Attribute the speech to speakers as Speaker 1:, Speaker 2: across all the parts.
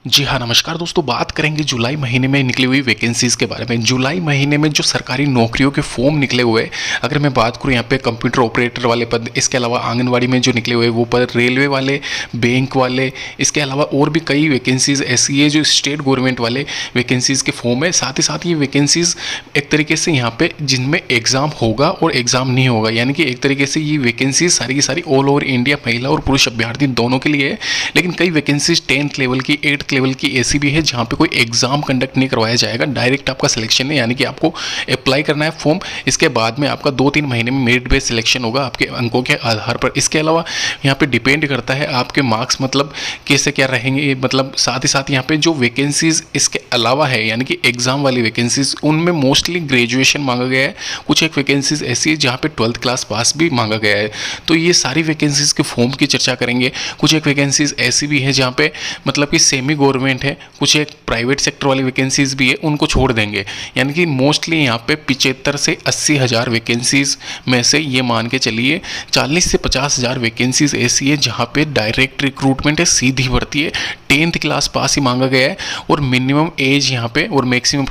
Speaker 1: जी हाँ, नमस्कार दोस्तों। बात करेंगे जुलाई महीने में निकली हुई वैकेंसीज़ के बारे में। जुलाई महीने में जो सरकारी नौकरियों के फॉर्म निकले हुए हैं, अगर मैं बात करूँ यहाँ पे कंप्यूटर ऑपरेटर वाले पद, इसके अलावा आंगनवाड़ी में जो निकले हुए वो पद, रेलवे वाले, बैंक वाले, इसके अलावा और भी कई वैकेंसीज़ ऐसी है जो स्टेट गवर्नमेंट वाले वैकेंसीज़ के फॉर्म है। साथ ही साथ ये वैकेंसीज़ एक तरीके से यहाँ पे जिनमें एग्ज़ाम होगा और एग्ज़ाम नहीं होगा, यानी कि एक तरीके से ये वैकेंसीज सारी की सारी ऑल ओवर इंडिया महिला और पुरुष अभ्यर्थी दोनों के लिए है। लेकिन कई वैकेंसीज 10th लेवल की, 8th लेवल की ऐसी भी है जहाँ पे कोई एग्जाम कंडक्ट नहीं करवाया जाएगा, डायरेक्ट आपका सिलेक्शन है, यानी कि आपको अप्लाई करना है फॉर्म, इसके बाद में आपका 2-3 महीने में मेरिट बेस्ड सिलेक्शन होगा आपके अंकों के आधार पर। इसके अलावा यहाँ पे डिपेंड करता है आपके मार्क्स मतलब कैसे क्या रहेंगे, मतलब साथ ही साथ यहाँ पे जो वैकेंसीज इसके अलावा है यानी कि एग्जाम वाली वैकेंसीज, उनमें मोस्टली ग्रेजुएशन मांगा गया है। कुछ एक वैकेंसीज ऐसी है जहाँ पे 12th क्लास पास भी मांगा गया है। तो ये सारी वैकेंसीज के फॉर्म की चर्चा करेंगे। कुछ एक वैकेंसीज ऐसी भी है जहाँ पे मतलब कि सेमी गवर्नमेंट है, कुछ एक प्राइवेट सेक्टर वाली वैकेंसीज भी है, उनको छोड़ देंगे। यानी कि मोस्टली यहाँ पे 75 से 80 हज़ार वैकेंसीज में से ये मान के चलिए 40 से 50 हज़ार वैकेंसीज ऐसी है जहाँ पे डायरेक्ट रिक्रूटमेंट है, सीधी भर्ती है, 10th क्लास पास ही मांगा गया है और मिनिमम एज यहाँ पे और मैक्सिमम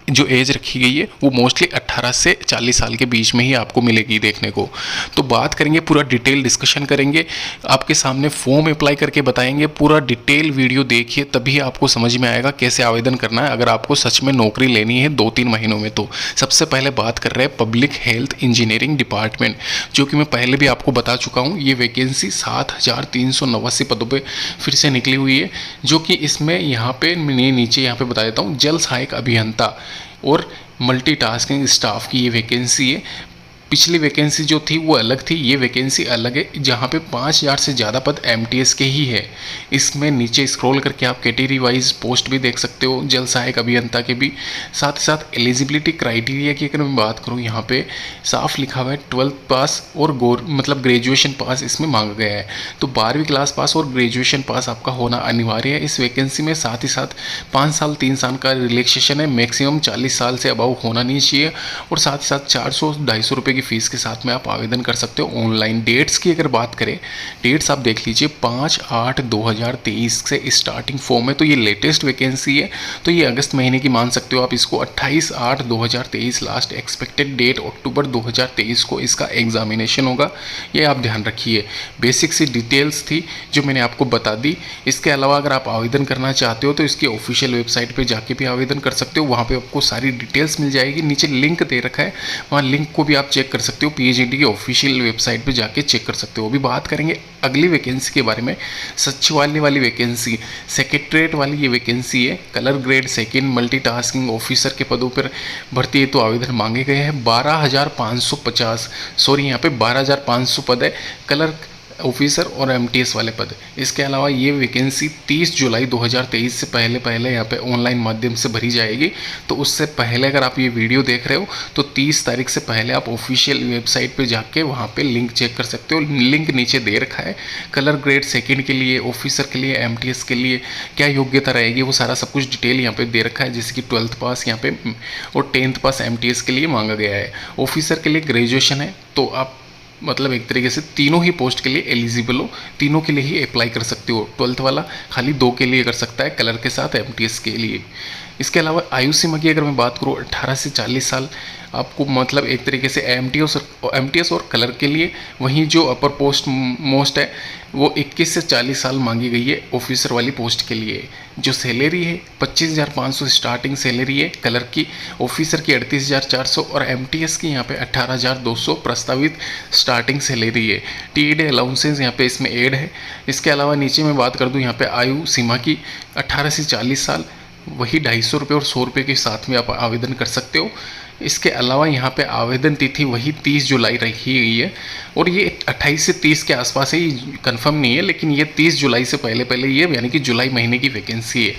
Speaker 1: जो एज रखी गई है वो मोस्टली 18 से 40 साल के बीच में ही आपको मिलेगी देखने को। तो बात करेंगे, पूरा डिटेल डिस्कशन करेंगे, आपके सामने फॉर्म अप्लाई करके बताएंगे। पूरा डिटेल वीडियो देखिए तभी आपको समझ में आएगा कैसे आवेदन करना है अगर आपको सच में नौकरी लेनी है 2-3 महीनों में। तो सबसे पहले बात कर रहे हैं पब्लिक हेल्थ इंजीनियरिंग डिपार्टमेंट, जो कि मैं पहले भी आपको बता चुका हूँ। ये वैकेंसी 7389 पदों पर फिर से निकली हुई है, जो कि इसमें यहाँ पे नीचे यहाँ पे बता देता हूँ, जल सहायक अभियंता और मल्टीटास्किंग स्टाफ की ये वैकेंसी है। पिछली वैकेंसी जो थी वो अलग थी, ये वैकेंसी अलग है जहाँ पे 5000 से ज़्यादा पद एमटीएस के ही है। इसमें नीचे स्क्रॉल करके आप कैटेगरी वाइज पोस्ट भी देख सकते हो, जल सहायक अभियंता के भी। साथ ही साथ एलिजिबिलिटी क्राइटेरिया की अगर मैं बात करूँ, यहाँ पे साफ लिखा हुआ है 12th पास और मतलब ग्रेजुएशन पास इसमें मांगा गया है। तो 12वीं क्लास पास और ग्रेजुएशन पास आपका होना अनिवार्य है इस वैकेंसी में। साथ ही साथ 5 साल 3 साल का रिलैक्सेशन है, मैक्सिमम 40 साल से अबाउ होना नहीं चाहिए। और साथ ही साथ 400-250 रुपये की फीस के साथ में आप आवेदन कर सकते हो ऑनलाइन। डेट्स की अगर बात करें, डेट्स आप देख लीजिए, 5/8/2023 से स्टार्टिंग फॉर्म है। तो ये लेटेस्ट वैकेंसी है, तो ये अगस्त महीने की मान सकते हो आप इसको। 28/8/2023 लास्ट एक्सपेक्टेड डेट, अक्टूबर 2023 को इसका एग्जामिनेशन होगा, ये आप ध्यान रखिए। बेसिक सी डिटेल्स थी जो मैंने आपको बता दी। इसके अलावा अगर आप आवेदन करना चाहते हो तो इसकी ऑफिशियल वेबसाइट पे जाके भी आवेदन कर सकते हो, वहाँ पे आपको सारी डिटेल्स मिल जाएगी। नीचे लिंक दे रखा है, वहाँ लिंक को भी आप चेक कर सकते हो, पीएचईडी की ऑफिशियल वेबसाइट पे जाके चेक कर सकते हो। अभी बात करेंगे अगली वैकेंसी के बारे में, सचिवालय वाली वैकेंसी, सेक्रेटरीट वाली ये वैकेंसी है। कलर ग्रेड 2 मल्टीटास्किंग ऑफिसर के पदों पर भर्ती है, तो आवेदन मांगे गए हैं 12,550, सॉरी यहाँ पे 12,500 पद है कलर ऑफिसर और एमटीएस वाले पद। इसके अलावा ये वैकेंसी 30 जुलाई 2023 से पहले यहाँ पे ऑनलाइन माध्यम से भरी जाएगी। तो उससे पहले अगर आप ये वीडियो देख रहे हो तो 30 तारीख से पहले आप ऑफिशियल वेबसाइट पे जाके वहाँ पे लिंक चेक कर सकते हो। लिंक नीचे दे रखा है। कलर ग्रेड 2 के लिए, ऑफिसर के लिए, एमटीएस के लिए क्या योग्यता रहेगी वो सारा सब कुछ डिटेल यहाँ पे दे रखा है, जैसे कि 12th पास यहाँ पे और 10th पास एमटीएस के लिए मांगा गया है। ऑफिसर के लिए ग्रेजुएशन है, तो आप मतलब एक तरीके से तीनों ही पोस्ट के लिए एलिजिबल हो, तीनों के लिए ही अप्लाई कर सकते हो। 12th वाला खाली 2 के लिए कर सकता है, कलर के साथ एमटीएस के लिए। इसके अलावा आयु सीमा की अगर मैं बात करूँ, 18 से 40 साल आपको मतलब एक तरीके से एमटीएस और कलर के लिए। वहीं जो अपर पोस्ट मोस्ट है वो 21 से 40 साल मांगी गई है ऑफिसर वाली पोस्ट के लिए। जो सैलरी है 25,500 स्टार्टिंग सैलरी है कलर की, ऑफिसर की 38,400 और एमटीएस की यहाँ पे 18,200 प्रस्तावित स्टार्टिंग सैलरी है। टीडी अलाउंसेस यहाँ पे इसमें ऐड है। इसके अलावा नीचे मैं बात कर दूँ यहाँ पे आयु सीमा की, 18 से 40 साल, वही 250 रुपये और 100 रुपये के साथ में आप आवेदन कर सकते हो। इसके अलावा यहाँ पे आवेदन तिथि वही 30 जुलाई रखी गई है और ये 28 से 30 के आसपास है, ये कंफर्म नहीं है, लेकिन ये 30 जुलाई से पहले ये यानी कि जुलाई महीने की वैकेंसी है।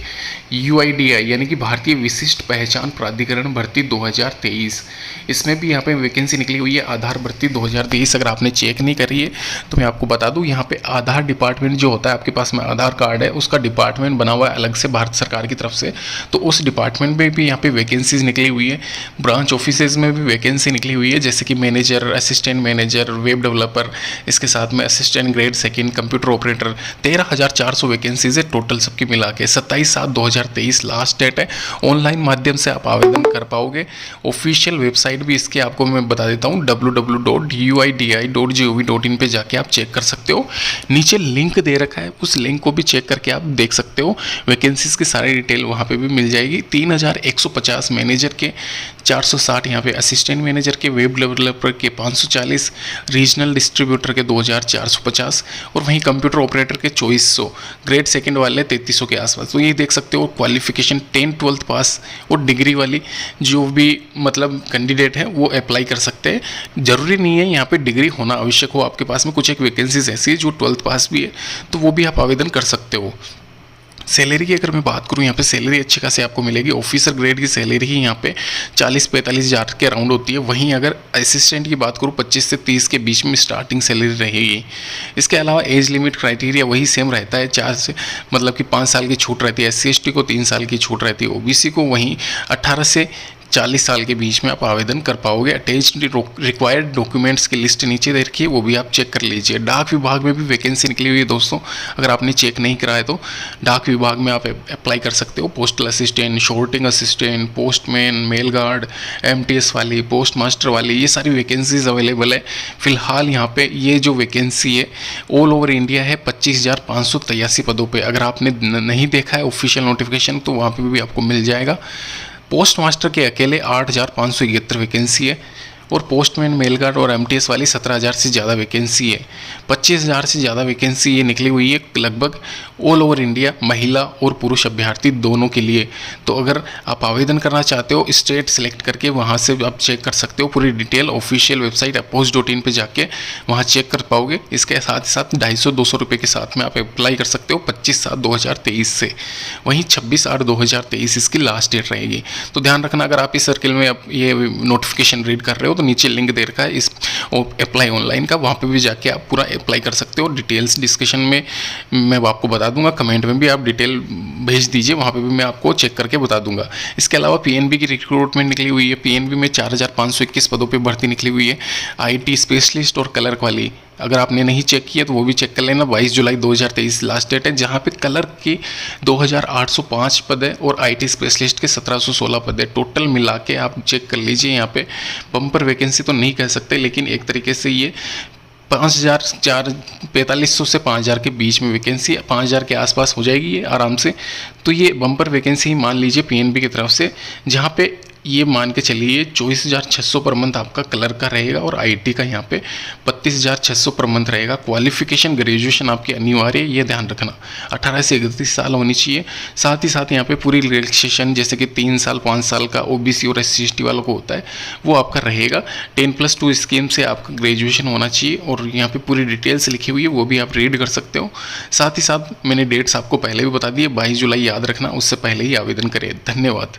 Speaker 1: यूआईडीआई यानी कि भारतीय विशिष्ट पहचान प्राधिकरण भर्ती 2023, इसमें भी यहाँ पे वैकेंसी निकली हुई है। आधार भर्ती 2023 अगर आपने चेक नहीं करी है तो मैं आपको बता दूँ, यहाँ पे आधार डिपार्टमेंट जो होता है, आपके पास में आधार कार्ड है, उसका डिपार्टमेंट बना हुआ है अलग से भारत सरकार की तरफ से, तो उस डिपार्टमेंट में भी यहाँ पे वैकेंसीज निकली हुई है। ब्रांच ऑफिसेज में भी वैकेंसी निकली हुई है, जैसे कि manager, assistant manager, web developer, इसके साथ में assistant grade second, computer operator. 13,400 vacancies है टोटल सबकी मिला के। 27/7/2023 लास्ट डेट है। ऑनलाइन माध्यम से आप आवेदन कर पाओगे। ऑफिशियल वेबसाइट भी इसके आपको मैं बता देता हूँ, www.uidi.gov.in पे जाके आप चेक कर सकते हो। नीचे लिंक दे रखा है, उस लिंक को भी चेक करके आप देख सकते हो। वैकेंसीज की सारी डिटेल वहाँ पे भी मिल जाएगी। 3,150 मैनेजर के, 460 यहाँ पे असिस्टेंट मैनेजर के, वेब डेवलपर के 540, रीजनल डिस्ट्रीब्यूटर के 2,450 और वहीं कंप्यूटर ऑपरेटर के 2400, ग्रेड सेकंड वाले 3300 के आसपास। तो ये देख सकते हो क्वालिफिकेशन 10th-12th पास और डिग्री वाली जो भी मतलब कैंडिडेट है वो अप्लाई कर सकते हैं। जरूरी नहीं है यहाँ पे डिग्री होना आवश्यक हो आपके पास में। कुछ एक वैकेंसीज ऐसी है जो 12th पास भी है, तो वो भी आप आवेदन कर सकते हो। सैलरी की अगर मैं बात करूँ, यहाँ पे सैलरी अच्छी खासी आपको मिलेगी। ऑफिसर ग्रेड की सैलरी ही यहाँ पे 40-45 हज़ार के राउंड होती है। वहीं अगर असिस्टेंट की बात करूँ 25 से 30 के बीच में स्टार्टिंग सैलरी रहेगी। इसके अलावा एज लिमिट क्राइटेरिया वही सेम रहता है, 4 से मतलब कि 5 साल की छूट रहती है। SC/ST को 3 साल की छूट रहती है। OBC को वहीं 18 से 40 साल के बीच में आप आवेदन कर पाओगे। अटैच्ड रिक्वायर्ड डॉक्यूमेंट्स की लिस्ट नीचे दे रखी है, वो भी आप चेक कर लीजिए। डाक विभाग में भी वैकेंसी निकली हुई है दोस्तों, अगर आपने चेक नहीं करा है तो डाक विभाग में आप अप्लाई कर सकते हो। Postal assistant, sorting assistant, postman, mail guard, MTS वाली, पोस्ट मास्टर वाली, ये सारी वैकेंसीज अवेलेबल है। फिलहाल यहाँ पे ये जो वैकेंसी है ऑल ओवर इंडिया है 25,583 पदों पर। अगर आपने नहीं देखा है ऑफिशियल नोटिफिकेशन तो वहाँ पर भी आपको मिल जाएगा। पोस्ट मास्टर के अकेले 8,571 वैकेंसी है और पोस्टमैन, मेल गार्ड और MTS वाली 17,000 से ज़्यादा वैकेंसी है। 25,000 से ज़्यादा वैकेंसी ये निकली हुई है लगभग ऑल ओवर इंडिया, महिला और पुरुष अभ्यर्थी दोनों के लिए। तो अगर आप आवेदन करना चाहते हो स्टेट सेलेक्ट करके वहाँ से आप चेक कर सकते हो। पूरी डिटेल ऑफिशियल वेबसाइट appost.in पे जाके वहाँ चेक कर पाओगे। इसके साथ ही साथ 250-200 रुपये के साथ में आप अप्लाई कर सकते हो 25/7/2023 से। वहीं 26/8/2023 इसकी लास्ट डेट रहेगी। तो ध्यान रखना, अगर आप इस सर्किल में आप ये नोटिफिकेशन रीड कर रहे हो तो नीचे लिंक दे रखा है इस अप्लाई ऑनलाइन का, वहाँ पे भी जाके आप पूरा अप्लाई कर सकते हो। डिटेल्स डिस्कशन में मैं आपको बता दूंगा, कमेंट में भी आप डिटेल भेज दीजिए, वहाँ पे भी मैं आपको चेक करके बता दूंगा। इसके अलावा PNB की रिक्रूटमेंट निकली हुई है। PNB में 4,521 पदों पर भर्ती निकली हुई है। IT स्पेशलिस्ट और क्लर्क वाली, अगर आपने नहीं चेक किया तो वो भी चेक कर लेना। 22 जुलाई 2023 लास्ट डेट है, जहाँ पे क्लर्क की 2,805 पद है और IT स्पेशलिस्ट के 1,716 पद है। टोटल मिला के आप चेक कर लीजिए। यहाँ पे बम्पर वैकेंसी तो नहीं कह सकते, लेकिन एक तरीके से ये 4,500 से 5,000 के बीच में वैकेंसी, 5,000 के आसपास हो जाएगी ये आराम से। तो ये बम्पर वैकेंसी ही मान लीजिए PNB की तरफ से, जहाँ पे ये मान के चलिए 24,600 पर मंथ आपका क्लर्क का रहेगा और IT का यहाँ पे 32,600 पर मंथ रहेगा। क्वालिफिकेशन ग्रेजुएशन आपकी अनिवार्य है, ये ध्यान रखना। 18 से 31 साल होनी चाहिए। साथ ही साथ यहाँ पे पूरी रिलैक्सेशन जैसे कि 3 साल 5 साल का OBC और SC/ST वालों को होता है वो आपका रहेगा। 10+2 स्कीम से आपका ग्रेजुएशन होना चाहिए और यहाँ पे पूरी डिटेल्स लिखी हुई है, वो भी आप रीड कर सकते हो। साथ ही साथ मैंने डेट्स आपको पहले भी बता दिए, 22 जुलाई याद रखना, उससे पहले ही आवेदन करें। धन्यवाद।